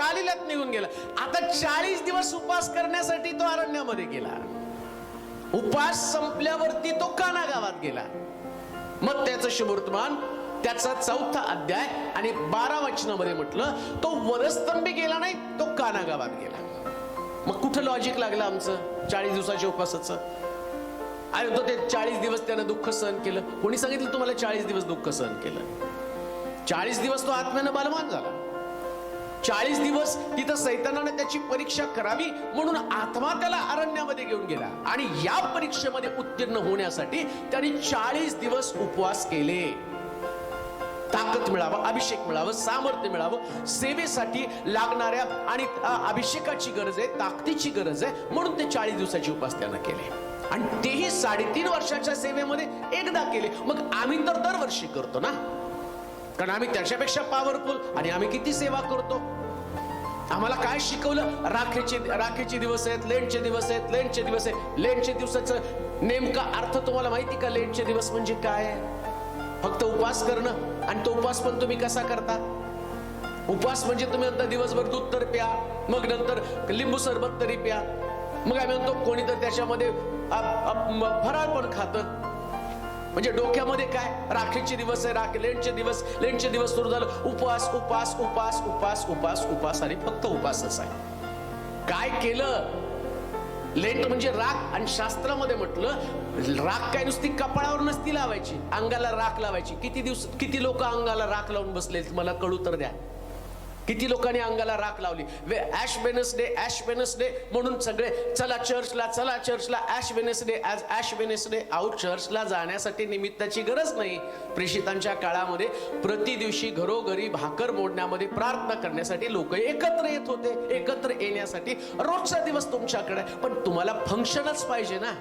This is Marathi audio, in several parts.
गालिल्यात निघून गेला. आता 40 दिवस उपवास करण्यासाठी तो अरण्यामध्ये गेला. उपवास संपल्यावरती तो काना गावात गेला. मग त्याचं शुभवर्तमान त्याचा 4था अध्याय आणि 12 वचनामध्ये म्हटलं, तो वनस्तंभी गेला नाही, तो काना गावात गेला. मग कुठं लॉजिक लागलं आमचं 40 दिवसाच्या उपवासाचं? आणि तो ते 40 दिवस त्यानं दुःख सहन केलं. कोणी सांगितलं तुम्हाला 40 दिवस दुःख सहन केलं? 40 दिवस तो आत्म्यानं बलवान झाला. 40 दिवस तिथं सैतानाने त्याची परीक्षा करावी म्हणून आत्मा त्याला अरण्यामध्ये घेऊन गेला. आणि या परीक्षेमध्ये उत्तीर्ण होण्यासाठी त्यांनी 40 दिवस उपवास केले. ताकद मिळावं, अभिषेक मिळावं, सामर्थ्य मिळावं, सेवेसाठी लागणाऱ्या आणि अभिषेकाची गरज आहे, ताकदीची गरज आहे, म्हणून ते 40 दिवसाचे उपवास त्यानं केले. आणि तेही 3.5 वर्षाच्या सेवेमध्ये एकदा केले. मग आम्ही तर दरवर्षी करतो ना, कारण आम्ही त्याच्यापेक्षा पॉवरफुल. आणि आम्ही किती सेवा करतो. आम्हाला काय शिकवलं? राखेचे दिवस आहेत, लेंटचे दिवस आहेत, लेंटचे दिवस आहे. लेंटचे दिवसाचं नेमका अर्थ तुम्हाला माहिती का? लेंटचे दिवस म्हणजे काय? फक्त उपवास करणं. आणि तो उपवास पण तुम्ही कसा करता? उपवास म्हणजे तुम्ही नंतर दिवसभर दूध तर प्या, मग नंतर लिंबू सरबत तरी प्या, मग आम्ही म्हणतो कोणी तर त्याच्यामध्ये फराळ पण खातं. म्हणजे डोक्यामध्ये काय? राखेचे दिवस आहे, लेंटचे दिवस सुरू झालं, उपवास उपवास उपवास उपवास उपवास उपवास आणि फक्त उपवासच आहे. काय केलं? लेंट म्हणजे राख. आणि शास्त्रामध्ये म्हटलं राख काय नुसती कपाळावर नसती लावायची, अंगाला राख लावायची. किती लोक अंगाला राख लावून बसले मला कळू तर द्या. किती लोकांनी अंगाला राख लावली? ऍश वेनसडे म्हणून सगळे चला चर्चला, ऍश वेनसडे आउट. चर्चला जाण्यासाठी निमित्ताची गरज नाही. प्रेषितांच्या काळामध्ये प्रति दिवशी घरोघरी भाकर मोडण्यामध्ये प्रार्थना करण्यासाठी लोक एकत्र येत होते. एकत्र येण्यासाठी रोजचा दिवस तुमच्याकडे, पण तुम्हाला फंक्शनच पाहिजे ना.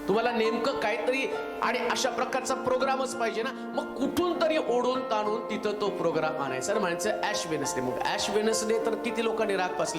तुम्हाला नेमकं काहीतरी आणि अशा प्रकारचा प्रोग्रामच पाहिजे ना. मग कुठून तरी ओढून ताणून तिथं तो प्रोग्राम आणायचा. म्हणायचं ऍश वेनसडे. मग ऍश वेनसडे तर किती लोकांनी राग पासली.